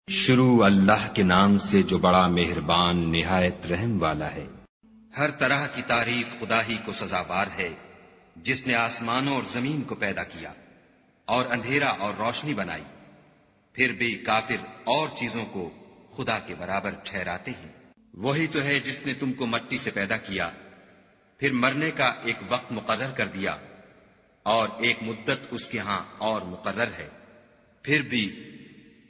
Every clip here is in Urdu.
شروع اللہ کے نام سے جو بڑا مہربان نہایت رحم والا ہے۔ ہر طرح کی تعریف خدا ہی کو سزاوار ہے، جس نے آسمانوں اور زمین کو پیدا کیا اور اندھیرا اور روشنی بنائی۔ پھر بھی کافر اور چیزوں کو خدا کے برابر ٹھہراتے ہیں۔ وہی تو ہے جس نے تم کو مٹی سے پیدا کیا، پھر مرنے کا ایک وقت مقرر کر دیا اور ایک مدت اس کے ہاں اور مقرر ہے۔ پھر بھی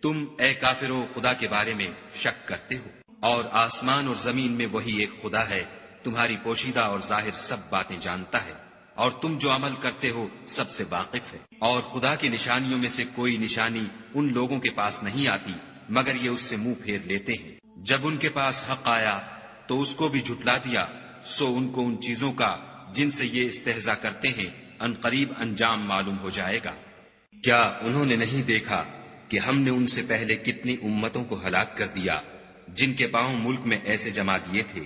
تم اے کافرو خدا کے بارے میں شک کرتے ہو، اور آسمان اور زمین میں وہی ایک خدا ہے، تمہاری پوشیدہ اور ظاہر سب باتیں جانتا ہے، اور تم جو عمل کرتے ہو سب سے واقف ہے۔ اور خدا کی نشانیوں میں سے کوئی نشانی ان لوگوں کے پاس نہیں آتی مگر یہ اس سے منہ پھیر لیتے ہیں۔ جب ان کے پاس حق آیا تو اس کو بھی جھٹلا دیا، سو ان کو ان چیزوں کا جن سے یہ استہزاء کرتے ہیں عنقریب انجام معلوم ہو جائے گا۔ کیا انہوں نے نہیں دیکھا کہ ہم نے ان سے پہلے کتنی امتوں کو ہلاک کر دیا جن کے پاؤں ملک میں ایسے جما دیے تھے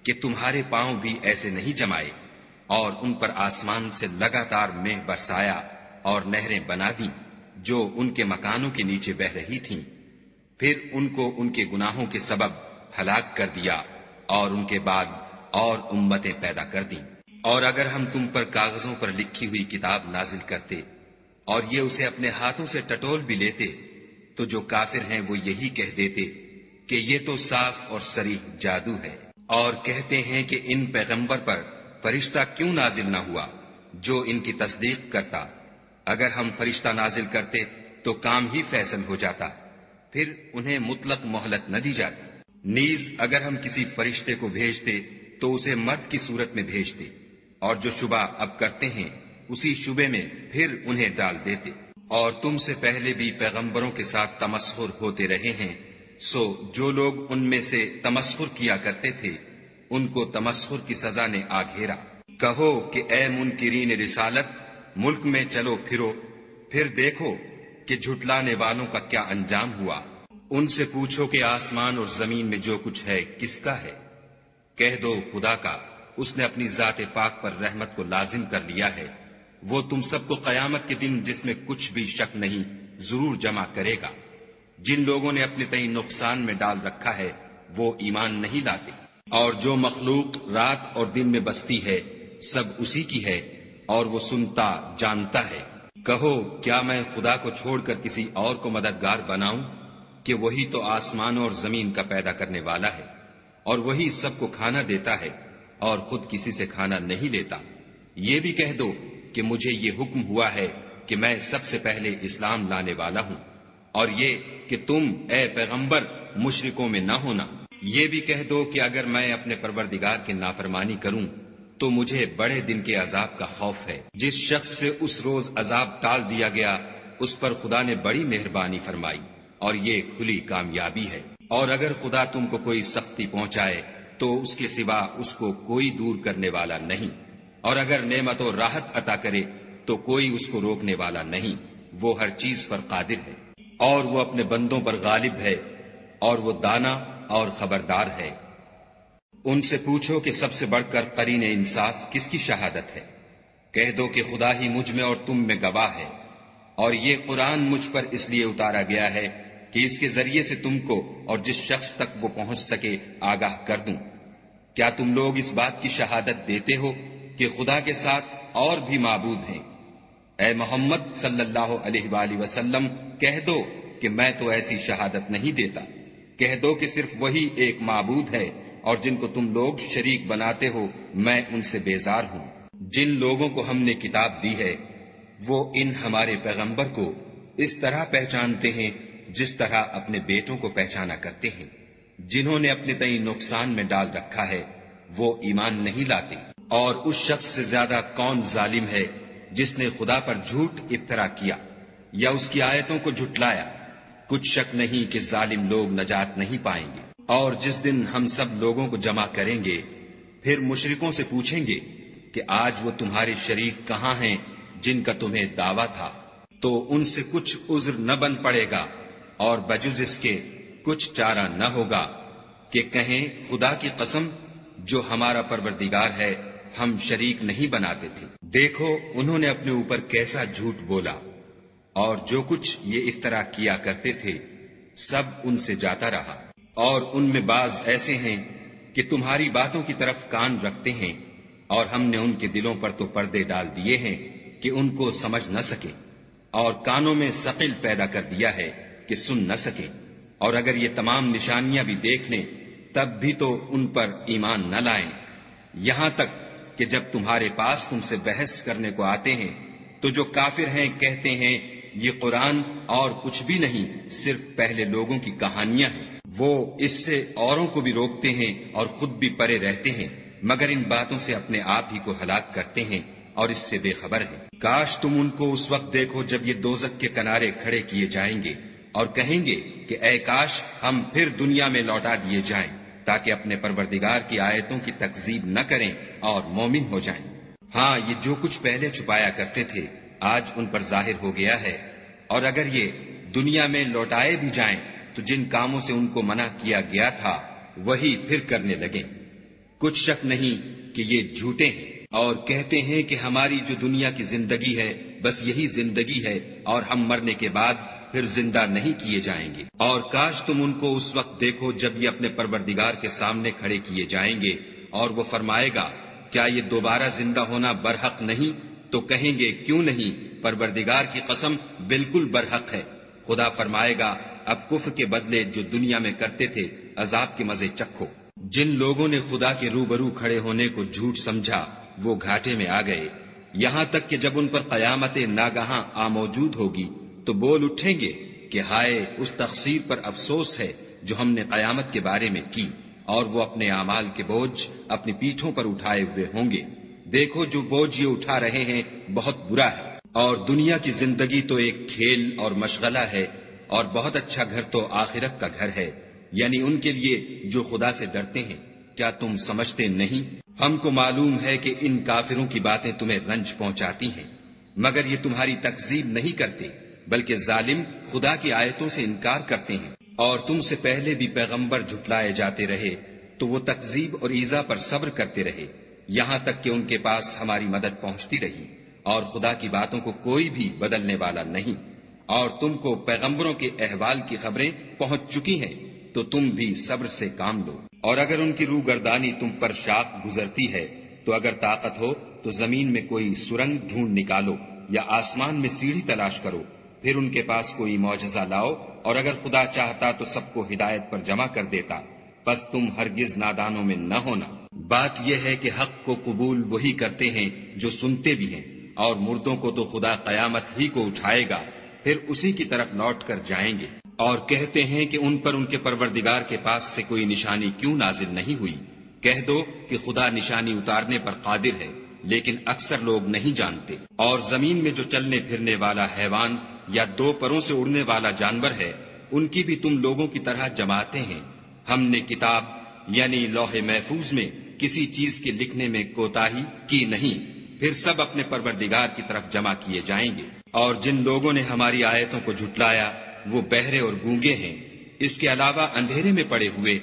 کہ تمہارے پاؤں بھی ایسے نہیں جمائے، اور ان پر آسمان سے لگاتار مہ برسایا اور نہریں بنا دیں جو ان کے مکانوں کے نیچے بہ رہی تھیں۔ پھر ان کو ان کے گناہوں کے سبب ہلاک کر دیا اور ان کے بعد اور امتیں پیدا کر دیں۔ اور اگر ہم تم پر کاغذوں پر لکھی ہوئی کتاب نازل کرتے اور یہ اسے اپنے ہاتھوں سے ٹٹول بھی لیتے تو جو کافر ہیں وہ یہی کہہ دیتے کہ یہ تو صاف اور صریح جادو ہے، اور کہتے ہیں کہ ان پیغمبر پر فرشتہ کیوں نازل نہ ہوا جو ان کی تصدیق کرتا۔ اگر ہم فرشتہ نازل کرتے تو کام ہی فیصل ہو جاتا، پھر انہیں مطلق مہلت نہ دی جاتی۔ نیز اگر ہم کسی فرشتے کو بھیجتے تو اسے مرد کی صورت میں بھیجتے، اور جو شبہ اب کرتے ہیں اسی شبے میں پھر انہیں ڈال دیتے۔ اور تم سے پہلے بھی پیغمبروں کے ساتھ تمسخر ہوتے رہے ہیں، سو جو لوگ ان میں سے تمسخر کیا کرتے تھے ان کو تمسخر کی سزا نے آ گھیرا۔ کہو کہ اے منکرین رسالت، ملک میں چلو پھرو، پھر دیکھو کہ جھٹلانے والوں کا کیا انجام ہوا۔ ان سے پوچھو کہ آسمان اور زمین میں جو کچھ ہے کس کا ہے؟ کہہ دو خدا کا، اس نے اپنی ذات پاک پر رحمت کو لازم کر لیا ہے۔ وہ تم سب کو قیامت کے دن جس میں کچھ بھی شک نہیں ضرور جمع کرے گا۔ جن لوگوں نے اپنے تئیں نقصان میں ڈال رکھا ہے وہ ایمان نہیں لاتے، اور جو مخلوق رات اور دن میں بستی ہے سب اسی کی ہے، اور وہ سنتا جانتا ہے۔ کہو کیا میں خدا کو چھوڑ کر کسی اور کو مددگار بناؤں کہ وہی تو آسمانوں اور زمین کا پیدا کرنے والا ہے، اور وہی سب کو کھانا دیتا ہے اور خود کسی سے کھانا نہیں لیتا۔ یہ بھی کہہ دو کہ مجھے یہ حکم ہوا ہے کہ میں سب سے پہلے اسلام لانے والا ہوں، اور یہ کہ تم اے پیغمبر مشرکوں میں نہ ہونا۔ یہ بھی کہہ دو کہ اگر میں اپنے پروردگار کی نافرمانی کروں تو مجھے بڑے دن کے عذاب کا خوف ہے۔ جس شخص سے اس روز عذاب ٹال دیا گیا اس پر خدا نے بڑی مہربانی فرمائی، اور یہ کھلی کامیابی ہے۔ اور اگر خدا تم کو کوئی سختی پہنچائے تو اس کے سوا اس کو کوئی دور کرنے والا نہیں، اور اگر نعمت و راحت عطا کرے تو کوئی اس کو روکنے والا نہیں۔ وہ ہر چیز پر قادر ہے، اور وہ اپنے بندوں پر غالب ہے، اور وہ دانا اور خبردار ہے۔ ان سے پوچھو کہ سب سے بڑھ کر قرین انصاف کس کی شہادت ہے؟ کہہ دو کہ خدا ہی مجھ میں اور تم میں گواہ ہے، اور یہ قرآن مجھ پر اس لیے اتارا گیا ہے کہ اس کے ذریعے سے تم کو اور جس شخص تک وہ پہنچ سکے آگاہ کر دوں۔ کیا تم لوگ اس بات کی شہادت دیتے ہو کہ خدا کے ساتھ اور بھی معبود ہیں؟ اے محمد صلی اللہ علیہ وآلہ وسلم کہہ دو کہ میں تو ایسی شہادت نہیں دیتا۔ کہہ دو کہ صرف وہی ایک معبود ہے، اور جن کو تم لوگ شریک بناتے ہو میں ان سے بیزار ہوں۔ جن لوگوں کو ہم نے کتاب دی ہے وہ ان ہمارے پیغمبر کو اس طرح پہچانتے ہیں جس طرح اپنے بیٹوں کو پہچانا کرتے ہیں۔ جنہوں نے اپنے تئیں نقصان میں ڈال رکھا ہے وہ ایمان نہیں لاتے۔ اور اس شخص سے زیادہ کون ظالم ہے جس نے خدا پر جھوٹ افطرا کیا یا اس کی آیتوں کو جھٹلایا؟ کچھ شک نہیں کہ ظالم لوگ نجات نہیں پائیں گے۔ اور جس دن ہم سب لوگوں کو جمع کریں گے پھر مشرکوں سے پوچھیں گے کہ آج وہ تمہارے شریک کہاں ہیں جن کا تمہیں دعویٰ تھا؟ تو ان سے کچھ عذر نہ بن پڑے گا، اور بجز اس کے کچھ چارہ نہ ہوگا کہ کہیں خدا کی قسم جو ہمارا پروردگار ہے ہم شریک نہیں بناتے تھے۔ دیکھو انہوں نے اپنے اوپر کیسا جھوٹ بولا، اور جو کچھ یہ افطرا کیا کرتے تھے سب ان سے جاتا رہا، اور ان میں بعض ایسے ہیں کہ تمہاری باتوں کی طرف کان رکھتے ہیں، اور ہم نے ان کے دلوں پر تو پردے ڈال دیے ہیں کہ ان کو سمجھ نہ سکے، اور کانوں میں ثقل پیدا کر دیا ہے کہ سن نہ سکے، اور اگر یہ تمام نشانیاں بھی دیکھ لیں تب بھی تو ان پر ایمان نہ لائیں، یہاں تک کہ جب تمہارے پاس تم سے بحث کرنے کو آتے ہیں تو جو کافر ہیں کہتے ہیں یہ قرآن اور کچھ بھی نہیں، صرف پہلے لوگوں کی کہانیاں ہیں۔ وہ اس سے اوروں کو بھی روکتے ہیں اور خود بھی پرے رہتے ہیں، مگر ان باتوں سے اپنے آپ ہی کو ہلاک کرتے ہیں اور اس سے بے خبر ہیں۔ کاش تم ان کو اس وقت دیکھو جب یہ دوزخ کے کنارے کھڑے کیے جائیں گے اور کہیں گے کہ اے کاش ہم پھر دنیا میں لوٹا دیے جائیں تاکہ اپنے پروردگار کی آیتوں کی تکذیب نہ کریں اور مومن ہو جائیں۔ ہاں، یہ جو کچھ پہلے چھپایا کرتے تھے آج ان پر ظاہر ہو گیا ہے، اور اگر یہ دنیا میں لوٹائے بھی جائیں تو جن کاموں سے ان کو منع کیا گیا تھا وہی پھر کرنے لگیں۔ کچھ شک نہیں کہ یہ جھوٹے ہیں اور کہتے ہیں کہ ہماری جو دنیا کی زندگی ہے بس یہی زندگی ہے اور ہم مرنے کے بعد پھر زندہ نہیں کیے جائیں گے۔ اور کاش تم ان کو اس وقت دیکھو جب یہ اپنے پروردگار کے سامنے کھڑے کیے جائیں گے اور وہ فرمائے گا کیا یہ دوبارہ زندہ ہونا برحق نہیں؟ تو کہیں گے کیوں نہیں، پروردگار کی قسم بالکل برحق ہے۔ خدا فرمائے گا اب کفر کے بدلے جو دنیا میں کرتے تھے عذاب کے مزے چکھو۔ جن لوگوں نے خدا کے روبرو کھڑے ہونے کو جھوٹ سمجھا وہ گھاٹے میں آ گئے، یہاں تک کہ جب ان پر قیامت ناگہاں آ موجود ہوگی تو بول اٹھیں گے کہ ہائے اس تقصیر پر افسوس ہے جو ہم نے قیامت کے بارے میں کی، اور وہ اپنے اعمال کے بوجھ اپنی پیٹھوں پر اٹھائے ہوئے ہوں گے۔ دیکھو جو بوجھ یہ اٹھا رہے ہیں بہت برا ہے، اور دنیا کی زندگی تو ایک کھیل اور مشغلہ ہے، اور بہت اچھا گھر تو آخرت کا گھر ہے، یعنی ان کے لیے جو خدا سے ڈرتے ہیں۔ کیا تم سمجھتے نہیں؟ ہم کو معلوم ہے کہ ان کافروں کی باتیں تمہیں رنج پہنچاتی ہیں، مگر یہ تمہاری تکذیب نہیں کرتے، بلکہ ظالم خدا کی آیتوں سے انکار کرتے ہیں۔ اور تم سے پہلے بھی پیغمبر جھٹلائے جاتے رہے تو وہ تکذیب اور ایذا پر صبر کرتے رہے، یہاں تک کہ ان کے پاس ہماری مدد پہنچتی رہی، اور خدا کی باتوں کو کوئی بھی بدلنے والا نہیں۔ اور تم کو پیغمبروں کے احوال کی خبریں پہنچ چکی ہیں تو تم بھی صبر سے کام لو۔ اور اگر ان کی روح گردانی تم پر شاق گزرتی ہے تو اگر طاقت ہو تو زمین میں کوئی سرنگ ڈھونڈ نکالو یا آسمان میں سیڑھی تلاش کرو، پھر ان کے پاس کوئی معجزہ لاؤ، اور اگر خدا چاہتا تو سب کو ہدایت پر جمع کر دیتا، پس تم ہرگز نادانوں میں نہ ہونا۔ بات یہ ہے کہ حق کو قبول وہی کرتے ہیں جو سنتے بھی ہیں، اور مردوں کو تو خدا قیامت ہی کو اٹھائے گا، پھر اسی کی طرف لوٹ کر جائیں گے۔ اور کہتے ہیں کہ ان پر ان کے پروردگار کے پاس سے کوئی نشانی کیوں نازل نہیں ہوئی؟ کہہ دو کہ خدا نشانی اتارنے پر قادر ہے، لیکن اکثر لوگ نہیں جانتے۔ اور زمین میں جو چلنے پھرنے والا حیوان یا دو پروں سے اڑنے والا جانور ہے ان کی بھی تم لوگوں کی طرح جماعتیں ہیں۔ ہم نے کتاب یعنی لوح محفوظ میں کسی چیز کے لکھنے میں کوتاہی کی نہیں، پھر سب اپنے پروردگار کی طرف جمع کیے جائیں گے۔ اور جن لوگوں نے ہماری آیتوں کو جھٹلایا وہ بہرے اور گونگے ہیں، اس کے علاوہ اندھیرے میں پڑے ہوئے،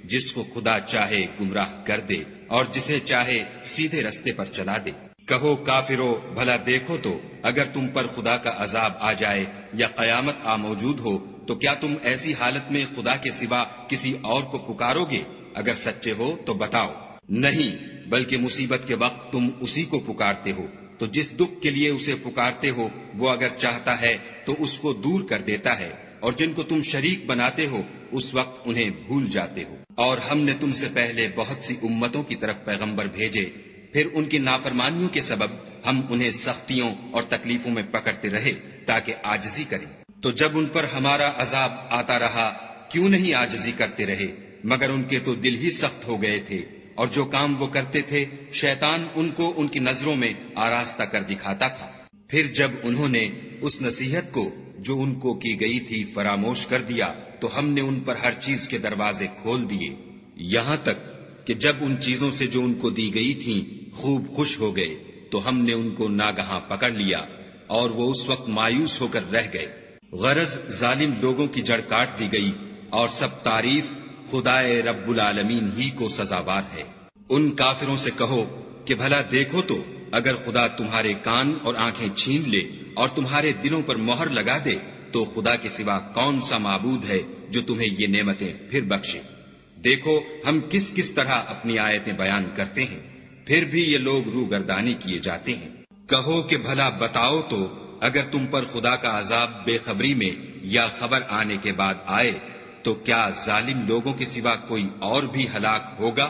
جس کو خدا چاہے گمراہ کر دے اور جسے چاہے سیدھے رستے پر چلا دے۔ کہو کافرو بھلا دیکھو تو اگر تم پر خدا کا عذاب آ جائے یا قیامت آ موجود ہو تو کیا تم ایسی حالت میں خدا کے سوا کسی اور کو پکارو گے؟ اگر سچے ہو تو بتاؤ۔ نہیں، بلکہ مصیبت کے وقت تم اسی کو پکارتے ہو، تو جس دکھ کے لیے اسے پکارتے ہو وہ اگر چاہتا ہے تو اس کو دور کر دیتا ہے، اور جن کو تم شریک بناتے ہو اس وقت انہیں بھول جاتے ہو۔ اور ہم نے تم سے پہلے بہت سی امتوں کی طرف پیغمبر بھیجے، پھر ان کی نافرمانیوں کے سبب ہم انہیں سختیوں اور تکلیفوں میں پکڑتے رہے تاکہ عاجزی کریں۔ تو جب ان پر ہمارا عذاب آتا رہا کیوں نہیں عاجزی کرتے رہے؟ مگر ان کے تو دل ہی سخت ہو گئے تھے، اور جو کام وہ کرتے تھے شیطان ان کو ان کی نظروں میں آراستہ کر دکھاتا تھا۔ پھر جب انہوں نے اس نصیحت کو جو ان کو کی گئی تھی فراموش کر دیا تو ہم نے ان پر ہر چیز کے دروازے کھول دیے، یہاں تک کہ جب ان چیزوں سے جو ان کو دی گئی تھیں خوب خوش ہو گئے تو ہم نے ان کو ناگہاں پکڑ لیا، اور وہ اس وقت مایوس ہو کر رہ گئے۔ غرض ظالم لوگوں کی جڑ کاٹ دی گئی، اور سب تعریف خدائے رب العالمین ہی کو سزاوار ہے۔ ان کافروں سے کہو کہ بھلا دیکھو تو اگر خدا تمہارے کان اور آنکھیں چھین لے اور تمہارے دلوں پر مہر لگا دے تو خدا کے سوا کون سا معبود ہے جو تمہیں یہ نعمتیں پھر بخشے؟ دیکھو ہم کس کس طرح اپنی آیتیں بیان کرتے ہیں، پھر بھی یہ لوگ روگردانی کیے جاتے ہیں۔ کہو کہ بھلا بتاؤ تو اگر تم پر خدا کا عذاب بے خبری میں یا خبر آنے کے بعد آئے تو کیا ظالم لوگوں کے سوا کوئی اور بھی ہلاک ہوگا؟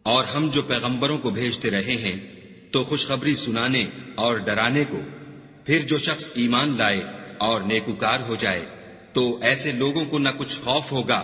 اور ہم جو پیغمبروں کو بھیجتے رہے ہیں تو خوشخبری سنانے اور ڈرانے کو، پھر جو شخص ایمان لائے اور نیکوکار ہو جائے تو ایسے لوگوں کو نہ کچھ خوف ہوگا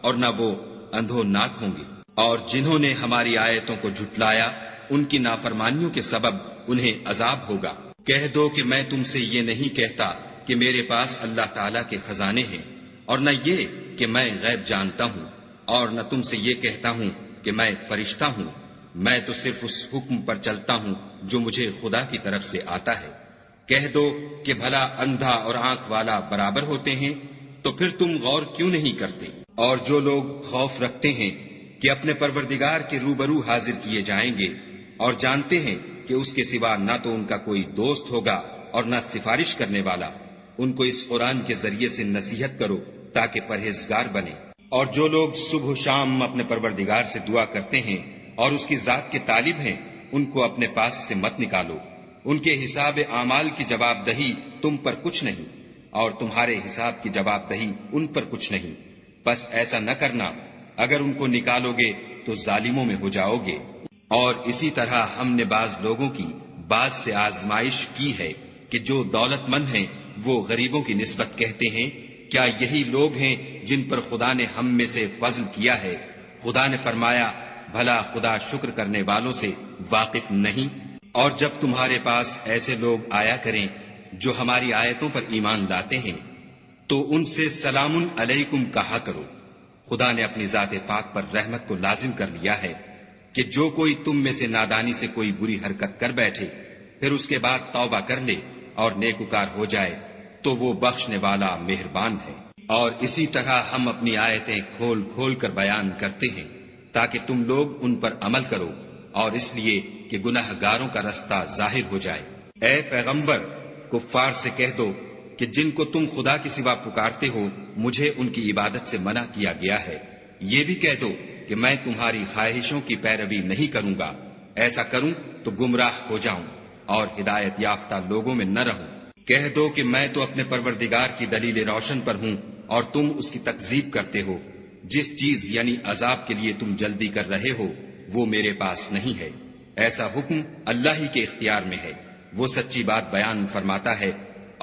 اور نہ وہ اندھوناک ہوں گے۔ اور جنہوں نے ہماری آیتوں کو جھٹلایا ان کی نافرمانیوں کے سبب انہیں عذاب ہوگا۔ کہہ دو کہ میں تم سے یہ نہیں کہتا کہ میرے پاس اللہ تعالیٰ کے خزانے ہیں، اور نہ یہ کہ میں غیب جانتا ہوں، اور نہ تم سے یہ کہتا ہوں کہ میں فرشتہ ہوں۔ میں تو صرف اس حکم پر چلتا ہوں جو مجھے خدا کی طرف سے آتا ہے۔ کہہ دو کہ بھلا اندھا اور آنکھ والا برابر ہوتے ہیں؟ تو پھر تم غور کیوں نہیں کرتے؟ اور جو لوگ خوف رکھتے ہیں کہ اپنے پروردگار کے روبرو حاضر کیے جائیں گے اور جانتے ہیں کہ اس کے سوا نہ تو ان کا کوئی دوست ہوگا اور نہ سفارش کرنے والا، ان کو اس قرآن کے ذریعے سے نصیحت کرو تاکہ پرہیزگار بنے۔ اور جو لوگ صبح و شام اپنے پروردگار سے دعا کرتے ہیں اور اس کی ذات کے طالب ہیں، ان کو اپنے پاس سے مت نکالو۔ ان کے حساب اعمال کی جواب دہی تم پر کچھ نہیں، اور تمہارے حساب کی جواب دہی ان پر کچھ نہیں۔ بس ایسا نہ کرنا، اگر ان کو نکالو گے تو ظالموں میں ہو جاؤ گے۔ اور اسی طرح ہم نے بعض لوگوں کی بعض سے آزمائش کی ہے کہ جو دولت مند ہیں وہ غریبوں کی نسبت کہتے ہیں کیا یہی لوگ ہیں جن پر خدا نے ہم میں سے فضل کیا ہے؟ خدا نے فرمایا بھلا خدا شکر کرنے والوں سے واقف نہیں؟ اور جب تمہارے پاس ایسے لوگ آیا کریں جو ہماری آیتوں پر ایمان لاتے ہیں تو ان سے سلام علیکم کہا کرو۔ خدا نے اپنی ذات پاک پر رحمت کو لازم کر لیا ہے کہ جو کوئی تم میں سے نادانی سے کوئی بری حرکت کر بیٹھے پھر اس کے بعد توبہ کر لے اور نیکوکار ہو جائے تو وہ بخشنے والا مہربان ہے۔ اور اسی طرح ہم اپنی آیتیں کھول کھول کر بیان کرتے ہیں تاکہ تم لوگ ان پر عمل کرو، اور اس لیے کہ گناہ گاروں کا رستہ ظاہر ہو جائے۔ اے پیغمبر، کفار سے کہہ دو کہ جن کو تم خدا کے سوا پکارتے ہو مجھے ان کی عبادت سے منع کیا گیا ہے۔ یہ بھی کہہ دو کہ میں تمہاری خواہشوں کی پیروی نہیں کروں گا، ایسا کروں تو گمراہ ہو جاؤں اور ہدایت یافتہ لوگوں میں نہ رہوں۔ کہہ دو کہ میں تو اپنے پروردگار کی دلیل روشن پر ہوں اور تم اس کی تکذیب کرتے ہو۔ جس چیز یعنی عذاب کے لیے تم جلدی کر رہے ہو وہ میرے پاس نہیں ہے، ایسا حکم اللہ ہی کے اختیار میں ہے۔ وہ سچی بات بیان فرماتا ہے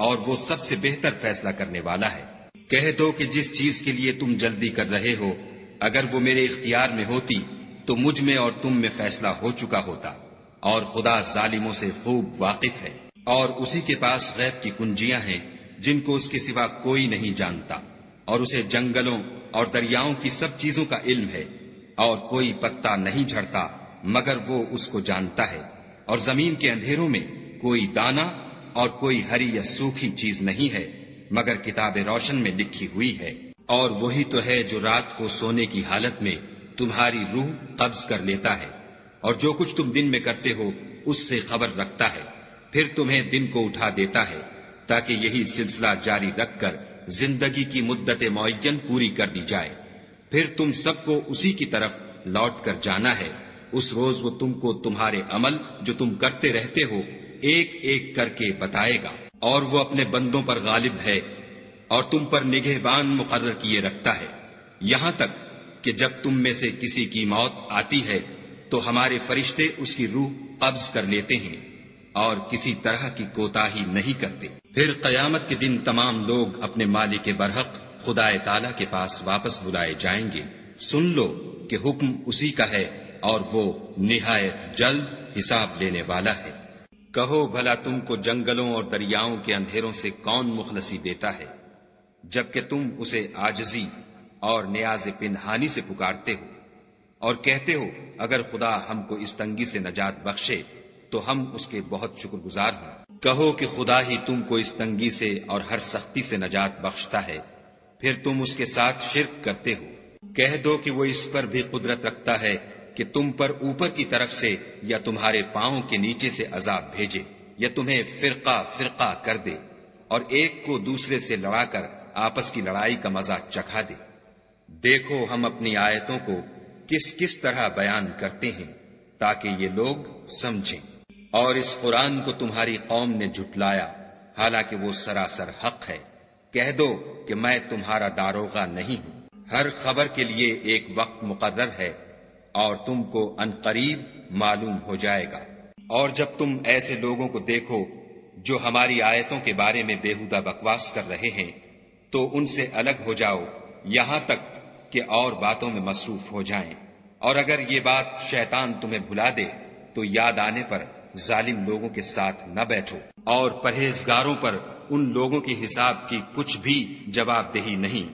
اور وہ سب سے بہتر فیصلہ کرنے والا ہے۔ کہہ دو کہ جس چیز کے لیے تم جلدی کر رہے ہو اگر وہ میرے اختیار میں ہوتی تو مجھ میں اور تم میں فیصلہ ہو چکا ہوتا، اور خدا ظالموں سے خوب واقف ہے۔ اور اسی کے پاس غیب کی کنجیاں ہیں جن کو اس کے سوا کوئی نہیں جانتا، اور اسے جنگلوں اور دریاؤں کی سب چیزوں کا علم ہے، اور کوئی پتا نہیں جھڑتا مگر وہ اس کو جانتا ہے، اور زمین کے اندھیروں میں کوئی دانہ اور کوئی ہری یا سوکھی چیز نہیں ہے مگر کتاب روشن میں لکھی ہوئی ہے۔ اور وہی تو ہے جو رات کو سونے کی حالت میں تمہاری روح قبض کر لیتا ہے، اور جو کچھ تم دن میں کرتے ہو اس سے خبر رکھتا ہے، پھر تمہیں دن کو اٹھا دیتا ہے تاکہ یہی سلسلہ جاری رکھ کر زندگی کی مدت معین پوری کر دی جائے۔ پھر تم سب کو اسی کی طرف لوٹ کر جانا ہے۔ اس روز وہ تم کو تمہارے عمل جو تم کرتے رہتے ہو ایک ایک کر کے بتائے گا، اور وہ اپنے بندوں پر غالب ہے اور تم پر نگہبان مقرر کیے رکھتا ہے، یہاں تک کہ جب تم میں سے کسی کی موت آتی ہے تو ہمارے فرشتے اس کی روح قبض کر لیتے ہیں اور کسی طرح کی کوتاہی نہیں کرتے۔ پھر قیامت کے دن تمام لوگ اپنے مالک برحق خدا تعالی کے پاس واپس بلائے جائیں گے۔ سن لو کہ حکم اسی کا ہے اور وہ نہایت جلد حساب لینے والا ہے۔ کہو بھلا تم کو جنگلوں اور دریاؤں کے اندھیروں سے کون مخلصی دیتا ہے جبکہ تم اسے عاجزی اور نیاز پنہانی سے پکارتے ہو اور کہتے ہو اگر خدا ہم کو اس تنگی سے نجات بخشے تو ہم اس کے بہت شکر گزار ہوں۔ کہو کہ خدا ہی تم کو اس تنگی سے اور ہر سختی سے نجات بخشتا ہے، پھر تم اس کے ساتھ شرک کرتے ہو۔ کہہ دو کہ وہ اس پر بھی قدرت رکھتا ہے کہ تم پر اوپر کی طرف سے یا تمہارے پاؤں کے نیچے سے عذاب بھیجے یا تمہیں فرقہ فرقہ کر دے، اور ایک کو دوسرے سے لڑا کر آپس کی لڑائی کا مزہ چکھا دے۔ دیکھو ہم اپنی آیتوں کو کس کس طرح بیان کرتے ہیں تاکہ یہ لوگ سمجھیں۔ اور اس قرآن کو تمہاری قوم نے جھٹلایا حالانکہ وہ سراسر حق ہے۔ کہہ دو کہ میں تمہارا داروغہ نہیں ہوں۔ ہر خبر کے لیے ایک وقت مقرر ہے اور تم کو عنقریب معلوم ہو جائے گا۔ اور جب تم ایسے لوگوں کو دیکھو جو ہماری آیتوں کے بارے میں بےہودہ بکواس کر رہے ہیں تو ان سے الگ ہو جاؤ یہاں تک کہ اور باتوں میں مصروف ہو جائیں۔ اور اگر یہ بات شیطان تمہیں بھلا دے تو یاد آنے پر ظالم لوگوں کے ساتھ نہ بیٹھو۔ اور پرہیزگاروں پر ان لوگوں کے حساب کی کچھ بھی جواب دہی نہیں،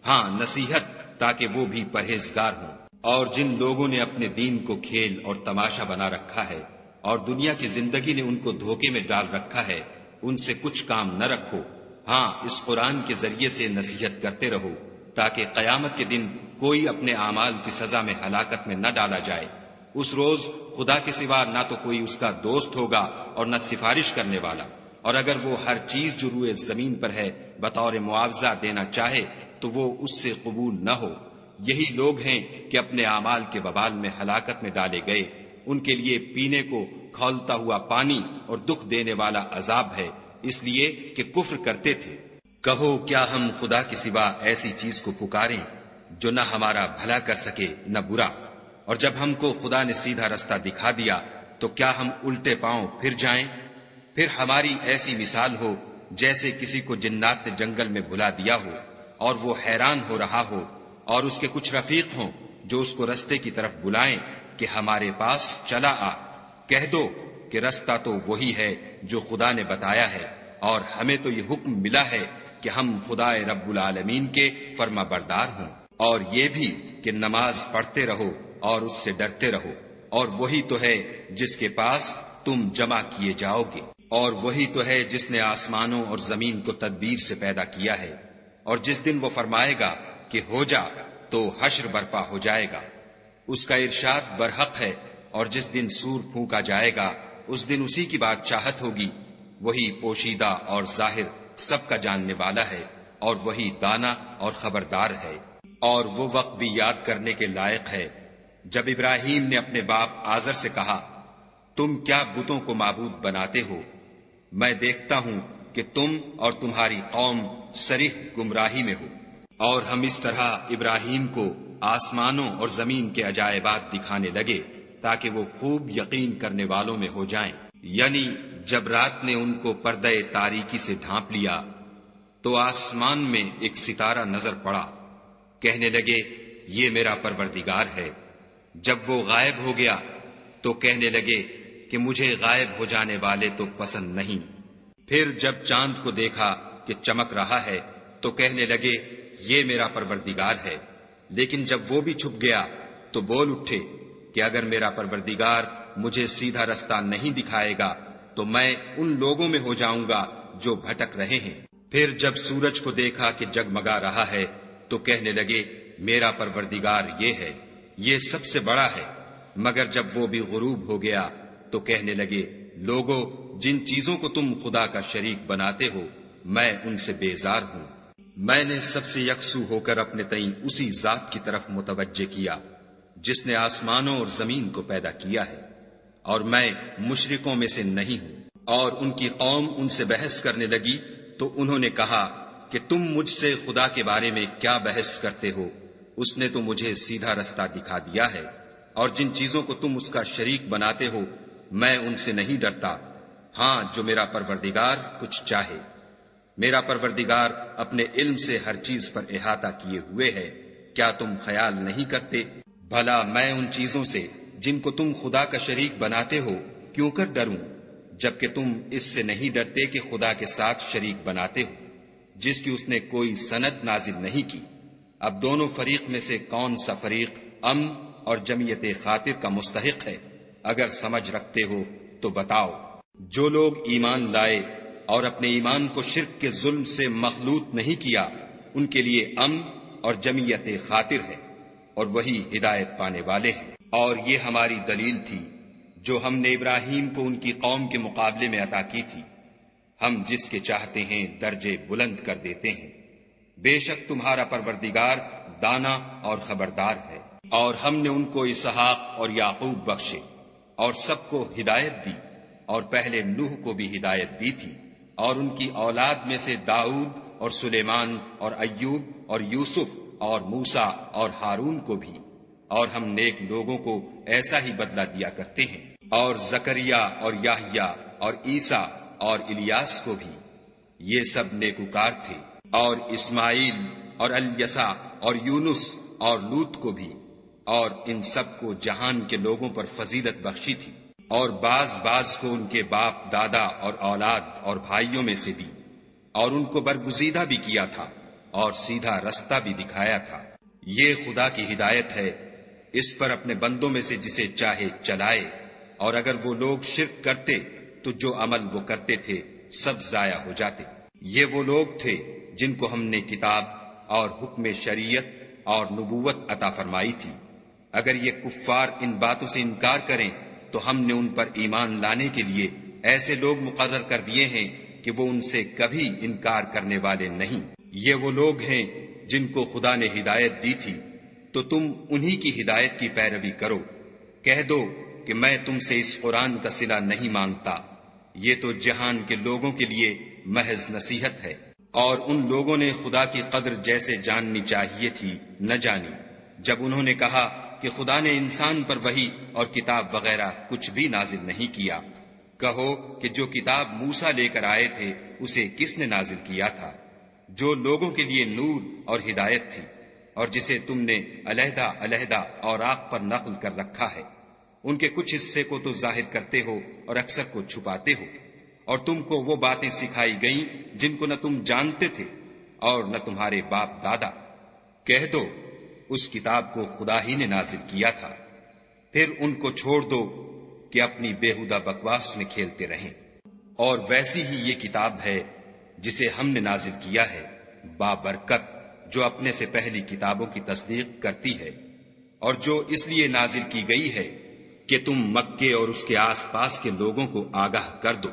ہاں نصیحت تاکہ وہ بھی پرہیزگار ہوں۔ اور جن لوگوں نے اپنے دین کو کھیل اور تماشا بنا رکھا ہے اور دنیا کی زندگی نے ان کو دھوکے میں ڈال رکھا ہے، ان سے کچھ کام نہ رکھو۔ ہاں اس قرآن کے ذریعے سے نصیحت کرتے رہو تاکہ قیامت کے دن کوئی اپنے اعمال کی سزا میں ہلاکت میں نہ ڈالا جائے۔ اس روز خدا کے سوا نہ تو کوئی اس کا دوست ہوگا اور نہ سفارش کرنے والا، اور اگر وہ ہر چیز جو روئے زمین پر ہے بطور معاوضہ دینا چاہے تو وہ اس سے قبول نہ ہو۔ یہی لوگ ہیں کہ اپنے اعمال کے وبال میں ہلاکت میں ڈالے گئے۔ ان کے لیے پینے کو کھولتا ہوا پانی اور دکھ دینے والا عذاب ہے، اس لیے کہ کفر کرتے تھے۔ کہو کیا ہم خدا کے سوا ایسی چیز کو پکاریں جو نہ ہمارا بھلا کر سکے نہ برا؟ اور جب ہم کو خدا نے سیدھا رستہ دکھا دیا تو کیا ہم الٹے پاؤں پھر جائیں؟ پھر ہماری ایسی مثال ہو جیسے کسی کو جنات نے جنگل میں بھلا دیا ہو اور وہ حیران ہو رہا ہو، اور اس کے کچھ رفیق ہوں جو اس کو رستے کی طرف بلائیں کہ ہمارے پاس چلا آ۔ کہہ دو کہ رستہ تو وہی ہے جو خدا نے بتایا ہے، اور ہمیں تو یہ حکم ملا ہے کہ ہم خدا رب العالمین کے فرما بردار ہوں، اور یہ بھی کہ نماز پڑھتے رہو اور اس سے ڈرتے رہو، اور وہی تو ہے جس کے پاس تم جمع کیے جاؤ گے، اور وہی تو ہے جس نے آسمانوں اور زمین کو تدبیر سے پیدا کیا ہے، اور جس دن وہ فرمائے گا کہ ہو جا تو حشر برپا ہو جائے گا۔ اس کا ارشاد برحق ہے، اور جس دن سور پھونکا جائے گا اس دن اسی کی بادشاہت ہوگی۔ وہی پوشیدہ اور ظاہر سب کا جاننے والا ہے، اور وہی دانا اور خبردار ہے۔ اور وہ وقت بھی یاد کرنے کے لائق ہے جب ابراہیم نے اپنے باپ آزر سے کہا، تم کیا بتوں کو معبود بناتے ہو؟ میں دیکھتا ہوں کہ تم اور تمہاری قوم صریح گمراہی میں ہو۔ اور ہم اس طرح ابراہیم کو آسمانوں اور زمین کے عجائبات دکھانے لگے تاکہ وہ خوب یقین کرنے والوں میں ہو جائیں۔ یعنی جب رات نے ان کو پردہ تاریکی سے ڈھانپ لیا تو آسمان میں ایک ستارہ نظر پڑا، کہنے لگے یہ میرا پروردگار ہے۔ جب وہ غائب ہو گیا تو کہنے لگے کہ مجھے غائب ہو جانے والے تو پسند نہیں۔ پھر جب چاند کو دیکھا کہ چمک رہا ہے تو کہنے لگے یہ میرا پروردگار ہے۔ لیکن جب وہ بھی چھپ گیا تو بول اٹھے کہ اگر میرا پروردگار مجھے سیدھا رستہ نہیں دکھائے گا تو میں ان لوگوں میں ہو جاؤں گا جو بھٹک رہے ہیں۔ پھر جب سورج کو دیکھا کہ جگمگا رہا ہے تو کہنے لگے میرا پروردگار یہ ہے، یہ سب سے بڑا ہے۔ مگر جب وہ بھی غروب ہو گیا تو کہنے لگے لوگو جن چیزوں کو تم خدا کا شریک بناتے ہو میں ان سے بیزار ہوں۔ میں نے سب سے یکسو ہو کر اپنے تئیں اسی ذات کی طرف متوجہ کیا جس نے آسمانوں اور زمین کو پیدا کیا ہے، اور میں مشرکوں میں سے نہیں ہوں۔ اور ان کی قوم ان سے بحث کرنے لگی تو انہوں نے کہا کہ تم مجھ سے خدا کے بارے میں کیا بحث کرتے ہو؟ اس نے تو مجھے سیدھا رستہ دکھا دیا ہے، اور جن چیزوں کو تم اس کا شریک بناتے ہو میں ان سے نہیں ڈرتا، ہاں جو میرا پروردگار کچھ چاہے۔ میرا پروردگار اپنے علم سے ہر چیز پر احاطہ کیے ہوئے ہے، کیا تم خیال نہیں کرتے؟ بھلا میں ان چیزوں سے جن کو تم خدا کا شریک بناتے ہو کیوں کر ڈروں، جبکہ تم اس سے نہیں ڈرتے کہ خدا کے ساتھ شریک بناتے ہو جس کی اس نے کوئی سند نازل نہیں کی۔ اب دونوں فریق میں سے کون سا فریق امن اور جمعیت خاطر کا مستحق ہے؟ اگر سمجھ رکھتے ہو تو بتاؤ۔ جو لوگ ایمان لائے اور اپنے ایمان کو شرک کے ظلم سے مخلوط نہیں کیا ان کے لیے امن اور جمعیت خاطر ہے، اور وہی ہدایت پانے والے ہیں۔ اور یہ ہماری دلیل تھی جو ہم نے ابراہیم کو ان کی قوم کے مقابلے میں عطا کی تھی۔ ہم جس کے چاہتے ہیں درجے بلند کر دیتے ہیں۔ بے شک تمہارا پروردگار دانا اور خبردار ہے۔ اور ہم نے ان کو اسحاق اور یعقوب بخشے اور سب کو ہدایت دی، اور پہلے نوح کو بھی ہدایت دی تھی، اور ان کی اولاد میں سے داؤد اور سلیمان اور ایوب اور یوسف اور موسیٰ اور ہارون کو بھی، اور ہم نیک لوگوں کو ایسا ہی بدلہ دیا کرتے ہیں، اور زکریا اور یحییٰ اور عیسیٰ اور الیاس کو بھی، یہ سب نیکوکار تھے، اور اسماعیل اور الیسع اور یونس اور لوط کو بھی، اور ان سب کو جہان کے لوگوں پر فضیلت بخشی تھی، اور بعض کو ان کے باپ دادا اور اولاد اور بھائیوں میں سے بھی، اور ان کو برگزیدہ بھی کیا تھا اور سیدھا رستہ بھی دکھایا تھا۔ یہ خدا کی ہدایت ہے، اس پر اپنے بندوں میں سے جسے چاہے چلائے، اور اگر وہ لوگ شرک کرتے تو جو عمل وہ کرتے تھے سب ضائع ہو جاتے۔ یہ وہ لوگ تھے جن کو ہم نے کتاب اور حکم شریعت اور نبوت عطا فرمائی تھی۔ اگر یہ کفار ان باتوں سے انکار کریں تو ہم نے ان پر ایمان لانے کے لیے ایسے لوگ مقرر کر دیے ہیں کہ وہ ان سے کبھی انکار کرنے والے نہیں۔ یہ وہ لوگ ہیں جن کو خدا نے ہدایت دی تھی، تو تم انہی کی ہدایت کی پیروی کرو۔ کہہ دو کہ میں تم سے اس قرآن کا صلہ نہیں مانگتا، یہ تو جہان کے لوگوں کے لیے محض نصیحت ہے۔ اور ان لوگوں نے خدا کی قدر جیسے جاننی چاہیے تھی نہ جانی، جب انہوں نے کہا کہ خدا نے انسان پر وحی اور کتاب وغیرہ کچھ بھی نازل نہیں کیا۔ کہو کہ جو کتاب موسیٰ لے کر آئے تھے اسے کس نے نازل کیا تھا، جو لوگوں کے لیے نور اور ہدایت تھی، اور جسے تم نے علیحدہ علیحدہ اوراق پر نقل کر رکھا ہے۔ ان کے کچھ حصے کو تو ظاہر کرتے ہو اور اکثر کو چھپاتے ہو، اور تم کو وہ باتیں سکھائی گئیں جن کو نہ تم جانتے تھے اور نہ تمہارے باپ دادا۔ کہہ دو اس کتاب کو خدا ہی نے نازل کیا تھا، پھر ان کو چھوڑ دو کہ اپنی بیہودہ بکواس میں کھیلتے رہیں۔ اور ویسی ہی یہ کتاب ہے جسے ہم نے نازل کیا ہے، بابرکت، جو اپنے سے پہلی کتابوں کی تصدیق کرتی ہے، اور جو اس لیے نازل کی گئی ہے کہ تم مکے اور اس کے آس پاس کے لوگوں کو آگاہ کر دو۔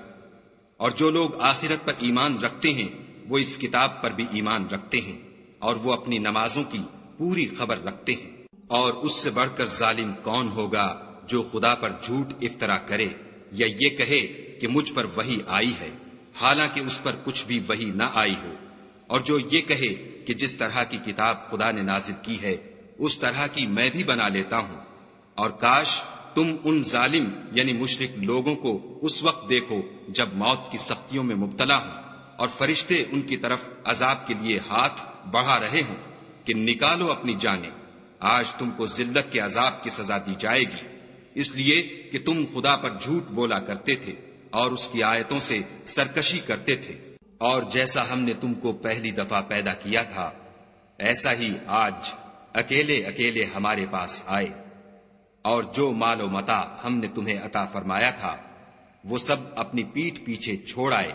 اور جو لوگ آخرت پر ایمان رکھتے ہیں وہ اس کتاب پر بھی ایمان رکھتے ہیں، اور وہ اپنی نمازوں کی پوری خبر رکھتے ہیں۔ اور اس سے بڑھ کر ظالم کون ہوگا جو خدا پر جھوٹ افطرا کرے یا یہ کہے کہ مجھ پر وحی آئی ہے، حالانکہ اس پر کچھ بھی وحی نہ آئی ہو، اور جو یہ کہے کہ جس طرح کی کتاب خدا نے نازل کی ہے اس طرح کی میں بھی بنا لیتا ہوں۔ اور کاش تم ان ظالم یعنی مشرک لوگوں کو اس وقت دیکھو جب موت کی سختیوں میں مبتلا ہوں، اور فرشتے ان کی طرف عذاب کے لیے ہاتھ بڑھا رہے ہوں کہ نکالو اپنی جانیں، آج تم کو ذلت کے عذاب کی سزا دی جائے گی، اس لیے کہ تم خدا پر جھوٹ بولا کرتے تھے اور اس کی آیتوں سے سرکشی کرتے تھے۔ اور جیسا ہم نے تم کو پہلی دفعہ پیدا کیا تھا ایسا ہی آج اکیلے اکیلے ہمارے پاس آئے، اور جو مال و متاع ہم نے تمہیں عطا فرمایا تھا وہ سب اپنی پیٹھ پیچھے چھوڑ آئے،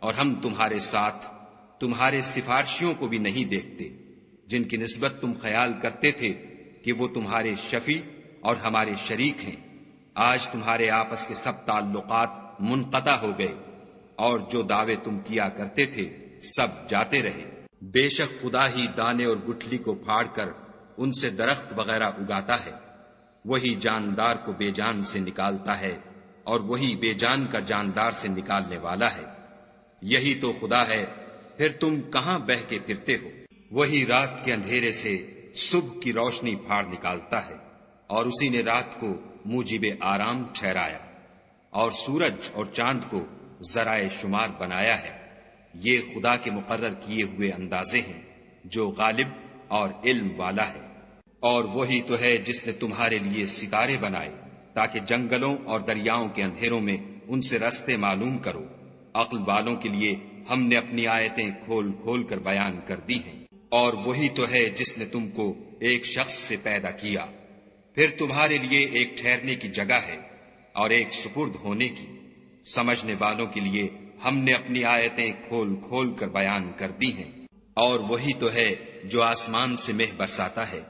اور ہم تمہارے ساتھ تمہارے سفارشیوں کو بھی نہیں دیکھتے جن کی نسبت تم خیال کرتے تھے کہ وہ تمہارے شفیع اور ہمارے شریک ہیں۔ آج تمہارے آپس کے سب تعلقات منقطع ہو گئے، اور جو دعوے تم کیا کرتے تھے سب جاتے رہے۔ بے شک خدا ہی دانے اور گٹھلی کو پھاڑ کر ان سے درخت وغیرہ اگاتا ہے، وہی جاندار کو بے جان سے نکالتا ہے، اور وہی بے جان کا جاندار سے نکالنے والا ہے۔ یہی تو خدا ہے، پھر تم کہاں بہ کے پھرتے ہو؟ وہی رات کے اندھیرے سے صبح کی روشنی پھاڑ نکالتا ہے، اور اسی نے رات کو موجب آرام ٹھہرایا، اور سورج اور چاند کو ذرائع شمار بنایا ہے۔ یہ خدا کے مقرر کیے ہوئے اندازے ہیں جو غالب اور علم والا ہے۔ اور وہی تو ہے جس نے تمہارے لیے ستارے بنائے تاکہ جنگلوں اور دریاؤں کے اندھیروں میں ان سے رستے معلوم کرو۔ عقل والوں کے لیے ہم نے اپنی آیتیں کھول کھول کر بیان کر دی ہیں۔ اور وہی تو ہے جس نے تم کو ایک شخص سے پیدا کیا، پھر تمہارے لیے ایک ٹھہرنے کی جگہ ہے اور ایک سپرد ہونے کی۔ سمجھنے والوں کے لیے ہم نے اپنی آیتیں کھول کھول کر بیان کر دی ہیں۔ اور وہی تو ہے جو آسمان سے مہ برساتا ہے،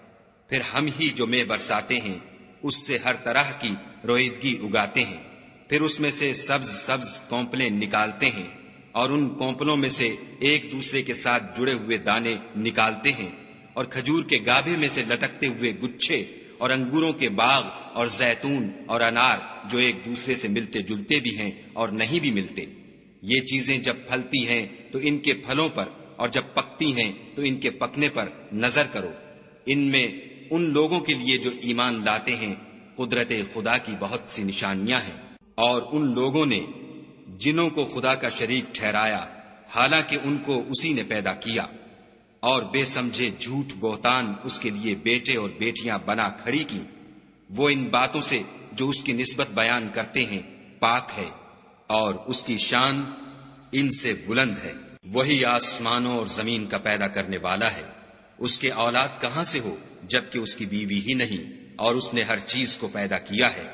پھر ہم ہی جو مہ برساتے ہیں اس سے ہر طرح کی رویدگی اگاتے ہیں، پھر اس میں سے سبز سبز کونپلیں نکالتے ہیں، اور ان کونپلوں میں سے ایک دوسرے کے ساتھ جڑے ہوئے دانے نکالتے ہیں، اور کھجور کے گابھے میں سے لٹکتے ہوئے گچھے، اور انگوروں کے باغ اور زیتون اور انار جو ایک دوسرے سے ملتے جلتے بھی ہیں اور نہیں بھی ملتے۔ یہ چیزیں جب پھلتی ہیں تو ان کے پھلوں پر، اور جب پکتی ہیں تو ان کے پکنے پر نظر کرو۔ ان میں ان لوگوں کے لیے جو ایمان لاتے ہیں قدرت خدا کی بہت سی نشانیاں ہیں، اور ان لوگوں نے جنوں کو خدا کا شریک ٹھہرایا حالانکہ ان کو اسی نے پیدا کیا، اور بے سمجھے جھوٹ بہتان اس کے لیے بیٹے اور بیٹیاں بنا کھڑی کی۔ وہ ان باتوں سے جو اس کی نسبت بیان کرتے ہیں پاک ہے، اور اس کی شان ان سے بلند ہے۔ وہی آسمانوں اور زمین کا پیدا کرنے والا ہے، اس کے اولاد کہاں سے ہو جبکہ اس کی بیوی ہی نہیں، اور اس نے ہر چیز کو پیدا کیا ہے،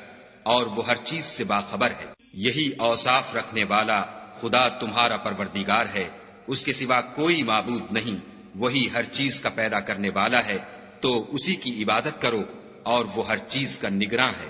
اور وہ ہر چیز سے باخبر ہے۔ یہی اوصاف رکھنے والا خدا تمہارا پروردگار ہے، اس کے سوا کوئی معبود نہیں۔ وہی ہر چیز کا پیدا کرنے والا ہے، تو اسی کی عبادت کرو، اور وہ ہر چیز کا نگراں ہے۔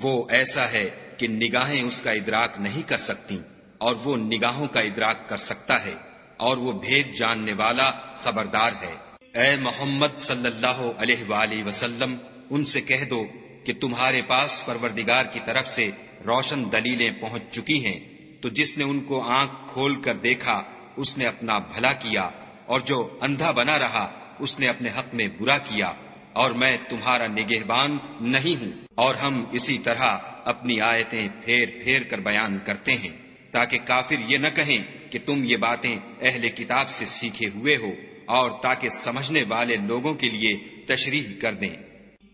وہ ایسا ہے کہ نگاہیں اس کا ادراک نہیں کر سکتی، اور وہ نگاہوں کا ادراک کر سکتا ہے، اور وہ بھید جاننے والا خبردار ہے۔ اے محمد صلی اللہ علیہ وآلہ وسلم، ان سے کہہ دو کہ تمہارے پاس پروردگار کی طرف سے روشن دلیلیں پہنچ چکی ہیں، تو جس نے ان کو آنکھ کھول کر دیکھا اس نے اپنا بھلا کیا، اور جو اندھا بنا رہا اس نے اپنے حق میں برا کیا، اور میں تمہارا نگہبان نہیں ہوں۔ اور ہم اسی طرح اپنی آیتیں پھیر پھیر کر بیان کرتے ہیں تاکہ کافر یہ نہ کہیں کہ تم یہ باتیں اہل کتاب سے سیکھے ہوئے ہو، اور تاکہ سمجھنے والے لوگوں کے لیے تشریح کر دیں۔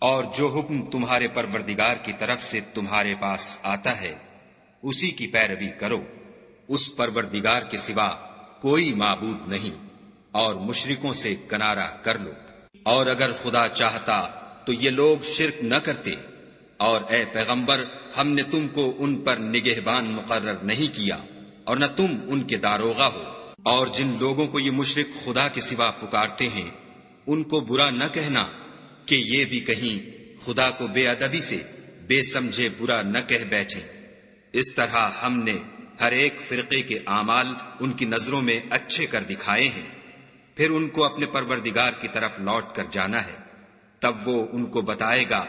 اور جو حکم تمہارے پروردگار کی طرف سے تمہارے پاس آتا ہے اسی کی پیروی کرو، اس پروردگار کے سوا کوئی معبود نہیں، اور مشرکوں سے کنارہ کر لو۔ اور اگر خدا چاہتا تو یہ لوگ شرک نہ کرتے، اور اے پیغمبر ہم نے تم کو ان پر نگہبان مقرر نہیں کیا، اور نہ تم ان کے داروغہ ہو۔ اور جن لوگوں کو یہ مشرک خدا کے سوا پکارتے ہیں ان کو برا نہ کہنا کہ یہ بھی کہیں خدا کو بے ادبی سے بے سمجھے برا نہ کہہ بیٹھیں۔ اس طرح ہم نے ہر ایک فرقے کے اعمال ان کی نظروں میں اچھے کر دکھائے ہیں، پھر ان کو اپنے پروردگار کی طرف لوٹ کر جانا ہے، تب وہ ان کو بتائے گا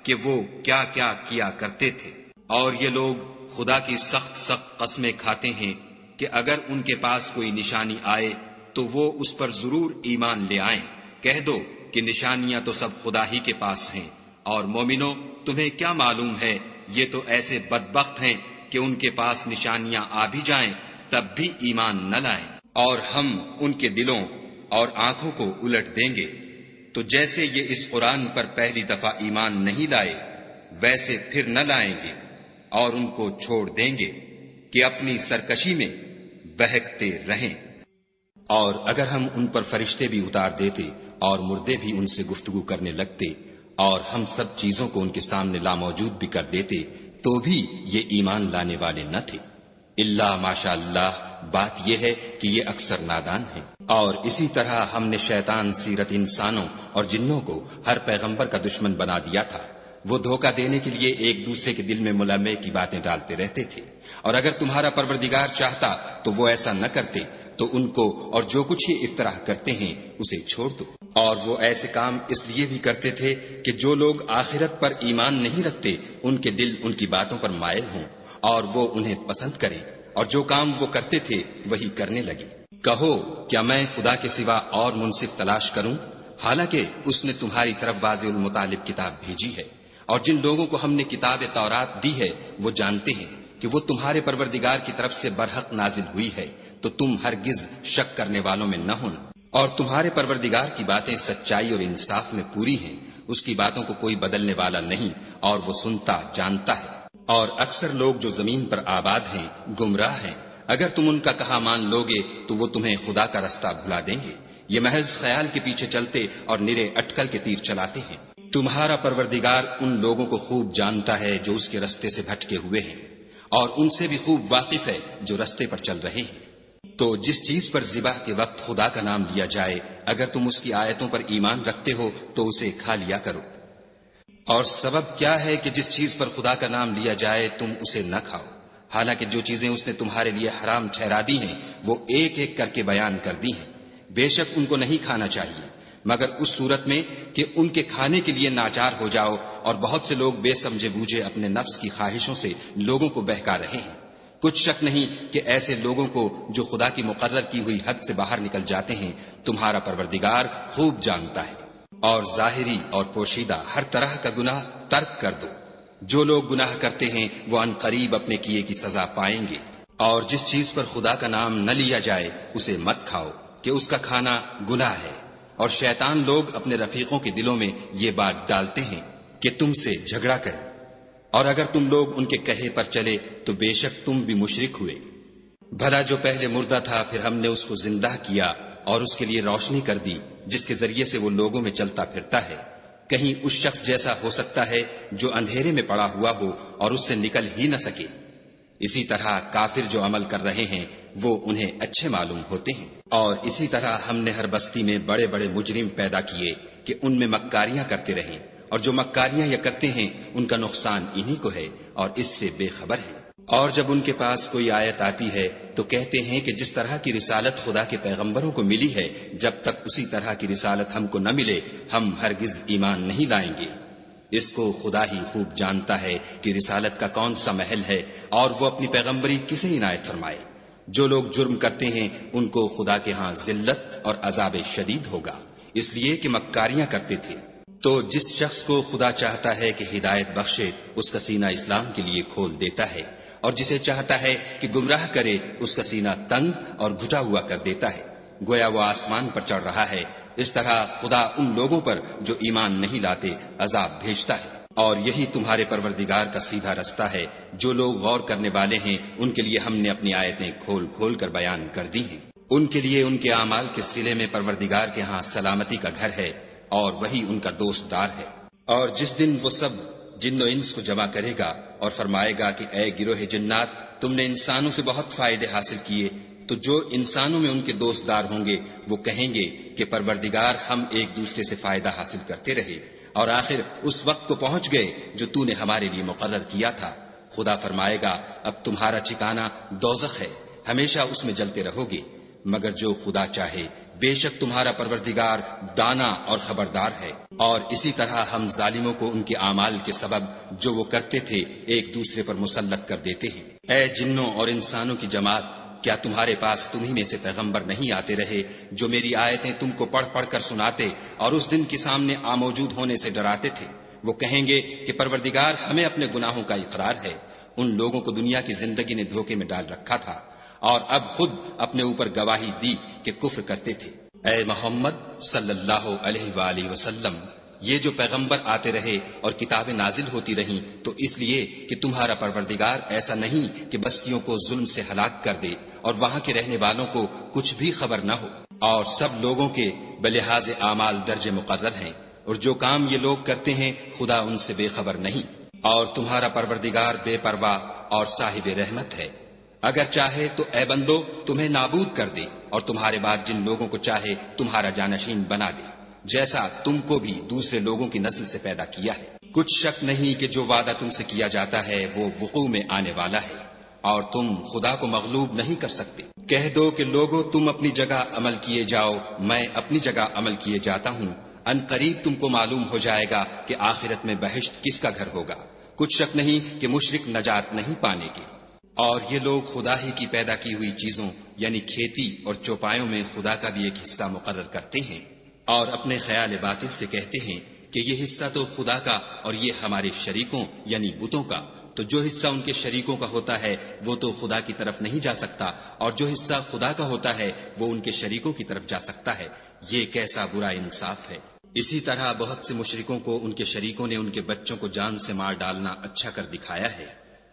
کہ وہ کیا کیا کیا کرتے تھے۔ اور یہ لوگ خدا کی سخت سخت قسمیں کھاتے ہیں کہ اگر ان کے پاس کوئی نشانی آئے تو وہ اس پر ضرور ایمان لے آئیں۔ کہہ دو کہ نشانیاں تو سب خدا ہی کے پاس ہیں، اور مومنو تمہیں کیا معلوم ہے یہ تو ایسے بدبخت ہیں کہ ان کے پاس نشانیاں آ بھی جائیں تب بھی ایمان نہ لائیں۔ اور ہم ان کے دلوں اور آنکھوں کو الٹ دیں گے، تو جیسے یہ اس قرآن پر پہلی دفعہ ایمان نہیں لائے ویسے پھر نہ لائیں گے، اور ان کو چھوڑ دیں گے کہ اپنی سرکشی میں بہکتے رہیں۔ اور اگر ہم ان پر فرشتے بھی اتار دیتے اور مردے بھی ان سے گفتگو کرنے لگتے اور ہم سب چیزوں کو ان کے سامنے لاموجود بھی کر دیتے تو بھی یہ ایمان لانے والے نہ تھے، الا ماشاء اللہ۔ بات یہ ہے کہ یہ اکثر نادان ہیں۔ اور اسی طرح ہم نے شیطان سیرت انسانوں اور جنوں کو ہر پیغمبر کا دشمن بنا دیا تھا۔ وہ دھوکہ دینے کے لیے ایک دوسرے کے دل میں ملمے کی باتیں ڈالتے رہتے تھے، اور اگر تمہارا پروردگار چاہتا تو وہ ایسا نہ کرتے، تو ان کو اور جو کچھ یہ افطراح کرتے ہیں اسے چھوڑ دو۔ اور وہ ایسے کام اس لیے بھی کرتے تھے کہ جو لوگ آخرت پر ایمان نہیں رکھتے ان کے دل ان کی باتوں پر مائل ہوں اور وہ انہیں پسند کریں، اور جو کام وہ کرتے تھے وہی کرنے لگے۔ کہو کیا میں خدا کے سوا اور منصف تلاش کروں، حالانکہ اس نے تمہاری طرف واضح المطالب کتاب بھیجی ہے۔ اور جن لوگوں کو ہم نے کتاب تورات دی ہے وہ جانتے ہیں کہ وہ تمہارے پروردگار کی طرف سے برحق نازل ہوئی ہے، تو تم ہرگز شک کرنے والوں میں نہ ہونا۔ اور تمہارے پروردگار کی باتیں سچائی اور انصاف میں پوری ہیں، اس کی باتوں کو کوئی بدلنے والا نہیں، اور وہ سنتا جانتا ہے۔ اور اکثر لوگ جو زمین پر آباد ہیں گمراہ ہیں، اگر تم ان کا کہا مان لوگے تو وہ تمہیں خدا کا رستہ بھلا دیں گے۔ یہ محض خیال کے پیچھے چلتے اور نرے اٹکل کے تیر چلاتے ہیں۔ تمہارا پروردگار ان لوگوں کو خوب جانتا ہے جو اس کے رستے سے بھٹکے ہوئے ہیں، اور ان سے بھی خوب واقف ہے جو رستے پر چل رہے ہیں۔ تو جس چیز پر ذبح کے وقت خدا کا نام لیا جائے اگر تم اس کی آیتوں پر ایمان رکھتے ہو تو اسے کھا لیا کرو۔ اور سبب کیا ہے کہ جس چیز پر خدا کا نام لیا جائے تم اسے نہ کھاؤ، حالانکہ جو چیزیں اس نے تمہارے لیے حرام ٹھہرا دی ہیں وہ ایک ایک کر کے بیان کر دی ہیں۔ بے شک ان کو نہیں کھانا چاہیے مگر اس صورت میں کہ ان کے کھانے کے لیے ناچار ہو جاؤ، اور بہت سے لوگ بے سمجھے بوجھے اپنے نفس کی خواہشوں سے لوگوں کو بہکا رہے ہیں۔ کچھ شک نہیں کہ ایسے لوگوں کو جو خدا کی مقرر کی ہوئی حد سے باہر نکل جاتے ہیں تمہارا پروردگار خوب جانتا ہے۔ اور ظاہری اور پوشیدہ ہر طرح کا گناہ ترک کر دو۔ جو لوگ گناہ کرتے ہیں وہ عن قریب اپنے کیے کی سزا پائیں گے۔ اور جس چیز پر خدا کا نام نہ لیا جائے اسے مت کھاؤ کہ اس کا کھانا گناہ ہے۔ اور شیطان لوگ اپنے رفیقوں کے دلوں میں یہ بات ڈالتے ہیں کہ تم سے جھگڑا کریں، اور اگر تم لوگ ان کے کہے پر چلے تو بے شک تم بھی مشرک ہوئے۔ بھلا جو پہلے مردہ تھا پھر ہم نے اس کو زندہ کیا اور اس کے لیے روشنی کر دی جس کے ذریعے سے وہ لوگوں میں چلتا پھرتا ہے، کہیں اس شخص جیسا ہو سکتا ہے جو اندھیرے میں پڑا ہوا ہو اور اس سے نکل ہی نہ سکے۔ اسی طرح کافر جو عمل کر رہے ہیں وہ انہیں اچھے معلوم ہوتے ہیں۔ اور اسی طرح ہم نے ہر بستی میں بڑے بڑے مجرم پیدا کیے کہ ان میں مکاریاں کرتے رہیں، اور جو مکاریاں یہ کرتے ہیں ان کا نقصان انہی کو ہے اور اس سے بے خبر ہے۔ اور جب ان کے پاس کوئی آیت آتی ہے تو کہتے ہیں کہ جس طرح کی رسالت خدا کے پیغمبروں کو ملی ہے جب تک اسی طرح کی رسالت ہم کو نہ ملے ہم ہرگز ایمان نہیں لائیں گے۔ اس کو خدا ہی خوب جانتا ہے کہ رسالت کا کون سا محل ہے اور وہ اپنی پیغمبری کسے عنایت فرمائے۔ جو لوگ جرم کرتے ہیں ان کو خدا کے ہاں ذلت اور عذاب شدید ہوگا، اس لیے کہ مکاریاں کرتے تھے۔ تو جس شخص کو خدا چاہتا ہے کہ ہدایت بخشے اس کا سینہ اسلام کے لیے کھول دیتا ہے، اور جسے چاہتا ہے کہ گمراہ کرے اس کا سینہ تنگ اور گھٹا ہوا کر دیتا ہے، گویا وہ آسمان پر چڑھ رہا ہے۔ اس طرح خدا ان لوگوں پر جو ایمان نہیں لاتے عذاب بھیجتا ہے۔ اور یہی تمہارے پروردگار کا سیدھا رستہ ہے۔ جو لوگ غور کرنے والے ہیں ان کے لیے ہم نے اپنی آیتیں کھول کھول کر بیان کر دی ہیں۔ ان کے لیے ان کے اعمال کے صلے میں پروردگار کے ہاں سلامتی کا گھر ہے اور وہی ان کا دوست دار ہے۔ اور جس دن وہ سب جن و انس کو جمع کرے گا اور فرمائے گا کہ اے گروہ جنات، تم نے انسانوں سے بہت فائدے حاصل کیے، تو جو انسانوں میں ان کے دوست دار ہوں گے وہ کہیں گے کہ پروردگار ہم ایک دوسرے سے فائدہ حاصل کرتے رہے اور آخر اس وقت کو پہنچ گئے جو تو نے ہمارے لیے مقرر کیا تھا۔ خدا فرمائے گا اب تمہارا ٹھکانہ دوزخ ہے، ہمیشہ اس میں جلتے رہو گے، مگر جو خدا چاہے، بے شک تمہارا پروردگار دانا اور خبردار ہے۔ اور اسی طرح ہم ظالموں کو ان کے اعمال کے سبب جو وہ کرتے تھے ایک دوسرے پر مسلط کر دیتے ہیں۔ اے جنوں اور انسانوں کی جماعت، کیا تمہارے پاس تمہیں میں سے پیغمبر نہیں آتے رہے جو میری آیتیں تم کو پڑھ پڑھ کر سناتے اور اس دن کے سامنے موجود ہونے سے ڈراتے تھے؟ وہ کہیں گے کہ پروردگار ہمیں اپنے گناہوں کا اقرار ہے۔ ان لوگوں کو دنیا کی زندگی نے دھوکے میں ڈال رکھا تھا اور اب خود اپنے اوپر گواہی دی کہ کفر کرتے تھے۔ اے محمد صلی اللہ علیہ وآلہ وسلم، یہ جو پیغمبر آتے رہے اور کتابیں نازل ہوتی رہیں تو اس لیے کہ تمہارا پروردگار ایسا نہیں کہ بستیوں کو ظلم سے ہلاک کر دے اور وہاں کے رہنے والوں کو کچھ بھی خبر نہ ہو، اور سب لوگوں کے بلحاظ اعمال درجے مقرر ہیں، اور جو کام یہ لوگ کرتے ہیں خدا ان سے بے خبر نہیں۔ اور تمہارا پروردگار بے پرواہ اور صاحب رحمت ہے، اگر چاہے تو اے بندو تمہیں نابود کر دے اور تمہارے بعد جن لوگوں کو چاہے تمہارا جانشین بنا دے، جیسا تم کو بھی دوسرے لوگوں کی نسل سے پیدا کیا ہے۔ کچھ شک نہیں کہ جو وعدہ تم سے کیا جاتا ہے وہ وقوع میں آنے والا ہے، اور تم خدا کو مغلوب نہیں کر سکتے۔ کہہ دو کہ لوگو تم اپنی جگہ عمل کیے جاؤ، میں اپنی جگہ عمل کیے جاتا ہوں، ان قریب تم کو معلوم ہو جائے گا کہ آخرت میں بہشت کس کا گھر ہوگا۔ کچھ شک نہیں کہ مشرک نجات نہیں پانے کے۔ اور یہ لوگ خدا ہی کی پیدا کی ہوئی چیزوں یعنی کھیتی اور چوپایوں میں خدا کا بھی ایک حصہ مقرر کرتے ہیں، اور اپنے خیال باطل سے کہتے ہیں کہ یہ حصہ تو خدا کا اور یہ ہمارے شریکوں یعنی بتوں کا، تو جو حصہ ان کے شریکوں کا ہوتا ہے وہ تو خدا کی طرف نہیں جا سکتا، اور جو حصہ خدا کا ہوتا ہے وہ ان کے شریکوں کی طرف جا سکتا ہے۔ یہ کیسا برا انصاف ہے۔ اسی طرح بہت سے مشرکوں کو ان کے شریکوں نے ان کے بچوں کو جان سے مار ڈالنا اچھا کر دکھایا ہے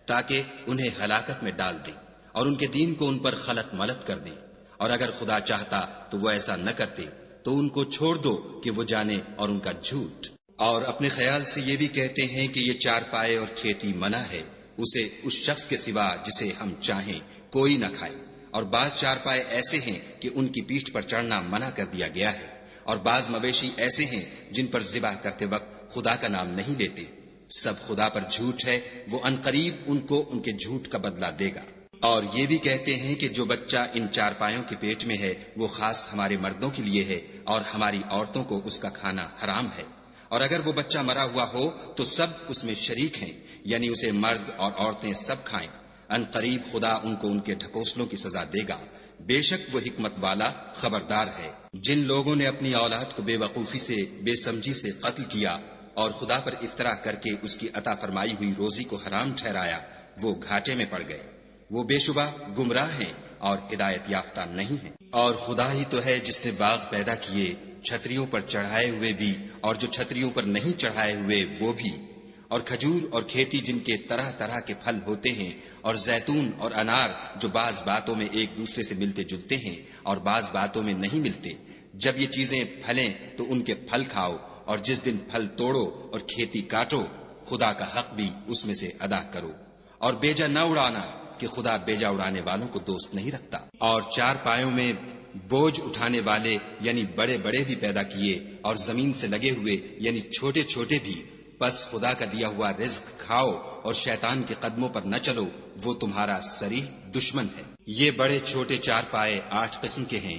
تاکہ انہیں ہلاکت میں ڈال دیں اور ان کے دین کو ان پر خلط ملط کر دیں، اور اگر خدا چاہتا تو وہ ایسا نہ کرتے، تو ان کو چھوڑ دو کہ وہ جانے اور ان کا جھوٹ۔ اور اپنے خیال سے یہ بھی کہتے ہیں کہ یہ چارپائے اور کھیتی منع ہے، اسے اس شخص کے سوا جسے ہم چاہیں کوئی نہ کھائے، اور بعض چارپائے ایسے ہیں کہ ان کی پیٹھ پر چڑھنا منع کر دیا گیا ہے، اور بعض مویشی ایسے ہیں جن پر ذبح کرتے وقت خدا کا نام نہیں لیتے، سب خدا پر جھوٹ ہے، وہ عنقریب ان کو ان کے جھوٹ کا بدلہ دے گا۔ اور یہ بھی کہتے ہیں کہ جو بچہ ان چارپایوں کے پیٹ میں ہے وہ خاص ہمارے مردوں کے لیے ہے اور ہماری عورتوں کو اس کا کھانا حرام ہے، اور اگر وہ بچہ مرا ہوا ہو تو سب اس میں شریک ہیں، یعنی اسے مرد اور عورتیں سب کھائیں۔ عنقریب خدا ان کو ان کے ڈھکوسلوں کی سزا دے گا، بے شک وہ حکمت والا خبردار ہے۔ جن لوگوں نے اپنی اولاد کو بے وقوفی سے، بے سمجھی سے قتل کیا اور خدا پر افطرا کر کے اس کی عطا فرمائی ہوئی روزی کو حرام ٹھہرایا، وہ گھاٹے میں پڑ گئے، وہ بے شبہ گمراہ ہیں اور ہدایت یافتہ نہیں ہیں۔ اور خدا ہی تو ہے جس نے باغ پیدا کیے، چھتریوں پر چڑھائے ہوئے بھی اور جو چھتریوں پر نہیں چڑھائے ہوئے وہ بھی، اور کھجور اور کھیتی جن کے طرح طرح کے پھل ہوتے ہیں، اور زیتون اور انار جو بعض باتوں میں ایک دوسرے سے ملتے جلتے ہیں اور بعض باتوں میں نہیں ملتے۔ جب یہ چیزیں پھلیں تو ان کے پھل کھاؤ، اور جس دن پھل توڑو اور کھیتی کاٹو، خدا کا حق بھی اس میں سے ادا کرو، اور بیجا نہ اڑانا کہ خدا بیجا اڑانے والوں کو دوست نہیں رکھتا۔ اور چار پایوں میں بوجھ اٹھانے والے یعنی بڑے بڑے بھی پیدا کیے، اور زمین سے لگے ہوئے یعنی چھوٹے چھوٹے بھی، پس خدا کا دیا ہوا رزق کھاؤ اور شیطان کے قدموں پر نہ چلو، وہ تمہارا صریح دشمن ہے۔ یہ بڑے چھوٹے چار پائے 8 قسم کے ہیں،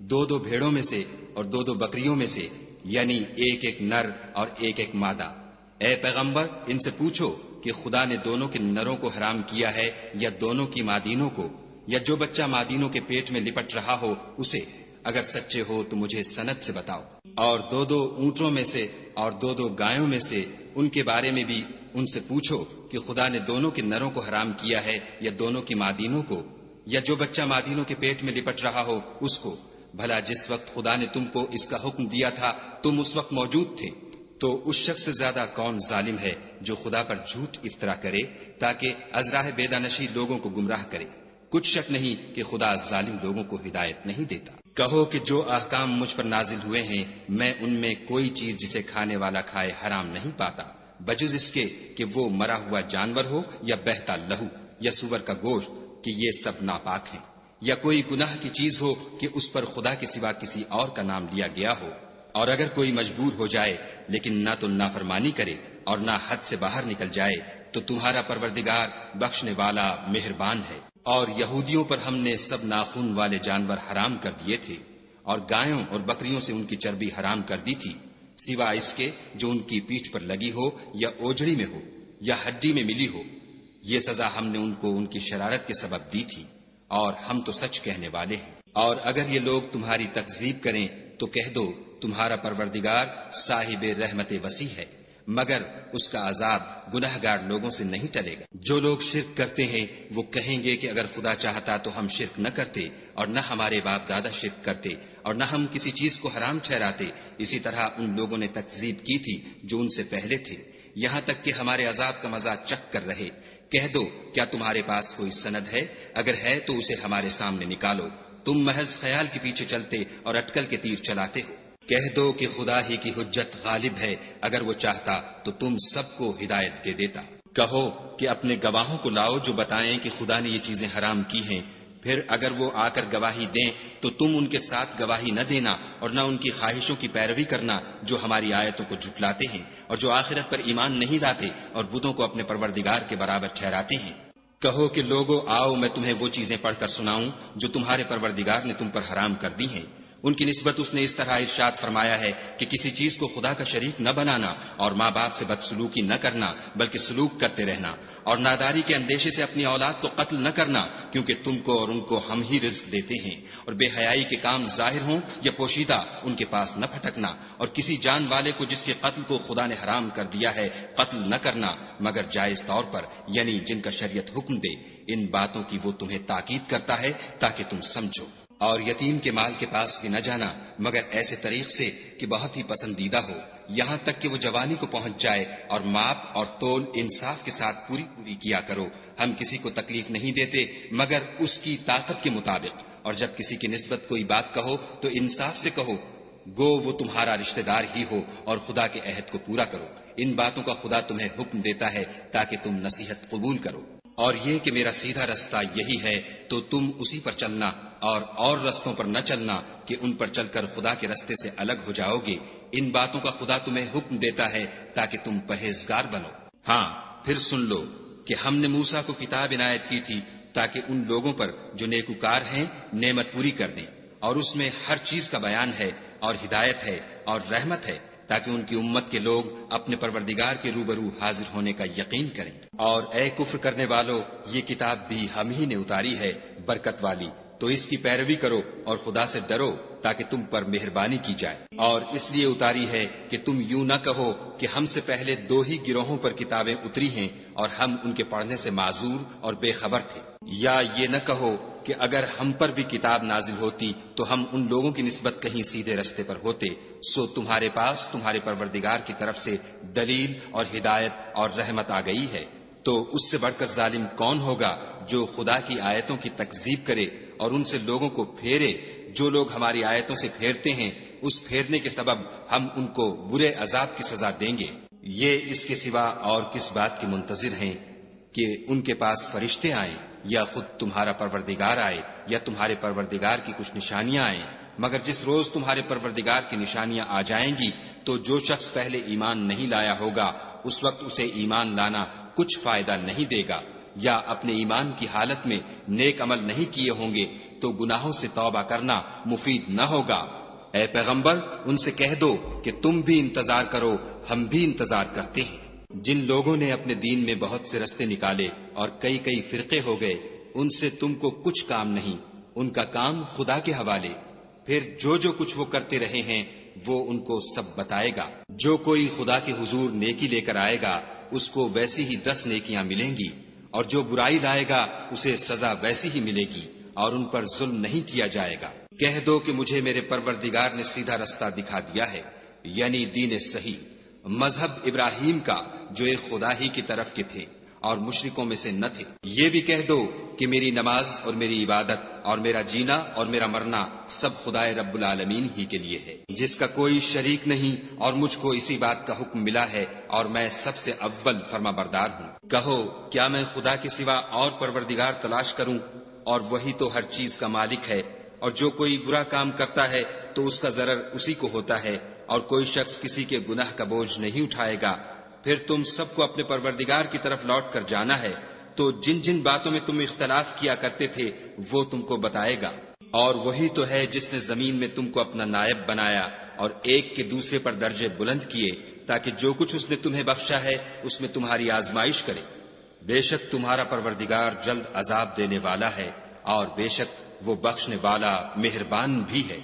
2 بھیڑوں میں سے اور 2 بکریوں میں سے، یعنی ایک نر اور ایک مادہ۔ اے پیغمبر ان سے پوچھو کہ خدا نے دونوں کے نروں کو حرام کیا ہے یا دونوں کی مادینوں کو، یا جو بچہ مادینوں کے پیٹ میں لپٹ رہا ہو اسے؟ اگر سچے ہو تو مجھے سند سے بتاؤ۔ اور 2 اونٹوں میں سے اور 2 گایوں میں سے، ان کے بارے میں بھی ان سے پوچھو کہ خدا نے دونوں کے نروں کو حرام کیا ہے یا دونوں کی مادینوں کو، یا جو بچہ مادینوں کے پیٹ میں لپٹ رہا ہو اس کو؟ بھلا جس وقت خدا نے تم کو اس کا حکم دیا تھا تم اس وقت موجود تھے؟ تو اس شخص سے زیادہ کون ظالم ہے جو خدا پر جھوٹ افطرا کرے تاکہ از راہ بیدانشی لوگوں کو گمراہ کرے؟ کچھ شک نہیں کہ خدا ظالم لوگوں کو ہدایت نہیں دیتا۔ کہو کہ جو احکام مجھ پر نازل ہوئے ہیں میں ان میں کوئی چیز جسے کھانے والا کھائے حرام نہیں پاتا، بجز اس کے کہ وہ مرا ہوا جانور ہو یا بہتا لہو یا سور کا گوشت، کہ یہ سب ناپاک ہیں، یا کوئی گناہ کی چیز ہو کہ اس پر خدا کے سوا کسی اور کا نام لیا گیا ہو۔ اور اگر کوئی مجبور ہو جائے لیکن نہ تو نافرمانی کرے اور نہ حد سے باہر نکل جائے تو تمہارا پروردگار بخشنے والا مہربان ہے۔ اور یہودیوں پر ہم نے سب ناخون والے جانور حرام کر دیے تھے، اور گایوں اور بکریوں سے ان کی چربی حرام کر دی تھی، سوائے اس کے جو ان کی پیٹھ پر لگی ہو یا اوجڑی میں ہو یا ہڈی میں ملی ہو۔ یہ سزا ہم نے ان کو ان کی شرارت کے سبب دی تھی، اور ہم تو سچ کہنے والے ہیں۔ اور اگر یہ لوگ تمہاری تکذیب کریں تو کہہ دو تمہارا پروردگار صاحب رحمت وسیع ہے، مگر اس کا عذاب گناہگار لوگوں سے نہیں ٹلے گا۔ جو لوگ شرک کرتے ہیں وہ کہیں گے کہ اگر خدا چاہتا تو ہم شرک نہ کرتے، اور نہ ہمارے باپ دادا شرک کرتے، اور نہ ہم کسی چیز کو حرام ٹھہراتے۔ اسی طرح ان لوگوں نے تکذیب کی تھی جو ان سے پہلے تھے، یہاں تک کہ ہمارے عذاب کا مزہ چکھ کر رہے۔ کہہ دو کیا تمہارے پاس کوئی سند ہے؟ اگر ہے تو اسے ہمارے سامنے نکالو۔ تم محض خیال کے پیچھے چلتے اور اٹکل کے تیر چلاتے ہو۔ کہہ دو کہ خدا ہی کی حجت غالب ہے، اگر وہ چاہتا تو تم سب کو ہدایت دے دیتا۔ کہو کہ اپنے گواہوں کو لاؤ جو بتائیں کہ خدا نے یہ چیزیں حرام کی ہیں، پھر اگر وہ آ کر گواہی دیں تو تم ان کے ساتھ گواہی نہ دینا اور نہ ان کی خواہشوں کی پیروی کرنا جو ہماری آیتوں کو جھٹلاتے ہیں اور جو آخرت پر ایمان نہیں لاتے اور بتوں کو اپنے پروردگار کے برابر ٹھہراتے ہیں۔ کہو کہ لوگو آؤ میں تمہیں وہ چیزیں پڑھ کر سناؤں جو تمہارے پروردگار نے تم پر حرام کر دی ہیں۔ ان کی نسبت اس نے اس طرح ارشاد فرمایا ہے کہ کسی چیز کو خدا کا شریک نہ بنانا، اور ماں باپ سے بدسلوکی نہ کرنا بلکہ سلوک کرتے رہنا، اور ناداری کے اندیشے سے اپنی اولاد کو قتل نہ کرنا، کیونکہ تم کو اور ان کو ہم ہی رزق دیتے ہیں، اور بے حیائی کے کام ظاہر ہوں یا پوشیدہ ان کے پاس نہ پھٹکنا، اور کسی جان والے کو جس کے قتل کو خدا نے حرام کر دیا ہے قتل نہ کرنا مگر جائز طور پر، یعنی جن کا شریعت حکم دے۔ ان باتوں کی وہ تمہیں تاکید کرتا ہے تاکہ تم سمجھو۔ اور یتیم کے مال کے پاس بھی نہ جانا مگر ایسے طریق سے کہ بہت ہی پسندیدہ ہو، یہاں تک کہ وہ جوانی کو پہنچ جائے، اور ماپ اور تول انصاف کے ساتھ پوری کیا کرو۔ ہم کسی کو تکلیف نہیں دیتے مگر اس کی طاقت کے مطابق، اور جب کسی کی نسبت کوئی بات کہو تو انصاف سے کہو، گو وہ تمہارا رشتہ دار ہی ہو، اور خدا کے عہد کو پورا کرو۔ ان باتوں کا خدا تمہیں حکم دیتا ہے تاکہ تم نصیحت قبول کرو۔ اور یہ کہ میرا سیدھا رستہ یہی ہے تو تم اسی پر چلنا، اور رستوں پر نہ چلنا کہ ان پر چل کر خدا کے رستے سے الگ ہو جاؤ گے۔ ان باتوں کا خدا تمہیں حکم دیتا ہے تاکہ تم پرہیزگار بنو۔ ہاں پھر سن لو کہ ہم نے موسیٰ کو کتاب عنایت کی تھی تاکہ ان لوگوں پر جو نیکوکار ہیں نعمت پوری کر دیں، اور اس میں ہر چیز کا بیان ہے اور ہدایت ہے اور رحمت ہے، تاکہ ان کی امت کے لوگ اپنے پروردگار کے روبرو حاضر ہونے کا یقین کریں۔ اور اے کفر کرنے والو، یہ کتاب بھی ہم ہی نے اتاری ہے برکت والی، تو اس کی پیروی کرو اور خدا سے ڈرو تاکہ تم پر مہربانی کی جائے۔ اور اس لیے اتاری ہے کہ تم یوں نہ کہو کہ ہم سے پہلے 2 ہی گروہوں پر کتابیں اتری ہیں اور ہم ان کے پڑھنے سے معذور اور بے خبر تھے، یا یہ نہ کہو کہ اگر ہم پر بھی کتاب نازل ہوتی تو ہم ان لوگوں کی نسبت کہیں سیدھے رستے پر ہوتے، سو تمہارے پاس تمہارے پروردگار کی طرف سے دلیل اور ہدایت اور رحمت آ گئی ہے۔ تو اس سے بڑھ کر ظالم کون ہوگا جو خدا کی آیتوں کی تکذیب کرے اور ان سے لوگوں کو پھیرے؟ جو لوگ ہماری آیتوں سے پھیرتے ہیں، اس پھیرنے کے سبب ہم ان کو برے عذاب کی سزا دیں گے۔ یہ اس کے سوا اور کس بات کے منتظر ہیں کہ ان کے پاس فرشتے آئیں یا خود تمہارا پروردگار آئے یا تمہارے پروردگار کی کچھ نشانیاں آئیں؟ مگر جس روز تمہارے پروردگار کی نشانیاں آ جائیں گی تو جو شخص پہلے ایمان نہیں لایا ہوگا اس وقت اسے ایمان لانا کچھ فائدہ نہیں دے گا، یا اپنے ایمان کی حالت میں نیک عمل نہیں کیے ہوں گے تو گناہوں سے توبہ کرنا مفید نہ ہوگا۔ اے پیغمبر، ان سے کہہ دو کہ تم بھی انتظار کرو، ہم بھی انتظار کرتے ہیں۔ جن لوگوں نے اپنے دین میں بہت سے رستے نکالے اور کئی فرقے ہو گئے، ان سے تم کو کچھ کام نہیں، ان کا کام خدا کے حوالے۔ پھر جو کچھ وہ کرتے رہے ہیں وہ ان کو سب بتائے گا۔ جو کوئی خدا کے حضور نیکی لے کر آئے گا اس کو ویسی ہی 10 نیکیاں ملیں گی، اور جو برائی لائے گا اسے سزا ویسی ہی ملے گی، اور ان پر ظلم نہیں کیا جائے گا۔ کہہ دو کہ مجھے میرے پروردگار نے سیدھا رستہ دکھا دیا ہے، یعنی دین صحیح، مذہب ابراہیم کا جو ایک خدا ہی کی طرف کے تھے اور مشرکوں میں سے نہ تھے۔ یہ بھی کہہ دو کہ میری نماز اور میری عبادت اور میرا جینا اور میرا مرنا سب خدائے رب العالمین ہی کے لیے ہے، جس کا کوئی شریک نہیں، اور مجھ کو اسی بات کا حکم ملا ہے اور میں سب سے اول فرما بردار ہوں۔ کہو کیا میں خدا کے سوا اور پروردگار تلاش کروں؟ اور وہی تو ہر چیز کا مالک ہے، اور جو کوئی برا کام کرتا ہے تو اس کا ضرر اسی کو ہوتا ہے، اور کوئی شخص کسی کے گناہ کا بوجھ نہیں اٹھائے گا۔ پھر تم سب کو اپنے پروردگار کی طرف لوٹ کر جانا ہے، تو جن باتوں میں تم اختلاف کیا کرتے تھے وہ تم کو بتائے گا۔ اور وہی تو ہے جس نے زمین میں تم کو اپنا نائب بنایا اور ایک کے دوسرے پر درجے بلند کیے، تاکہ جو کچھ اس نے تمہیں بخشا ہے اس میں تمہاری آزمائش کرے۔ بے شک تمہارا پروردگار جلد عذاب دینے والا ہے، اور بے شک وہ بخشنے والا مہربان بھی ہے۔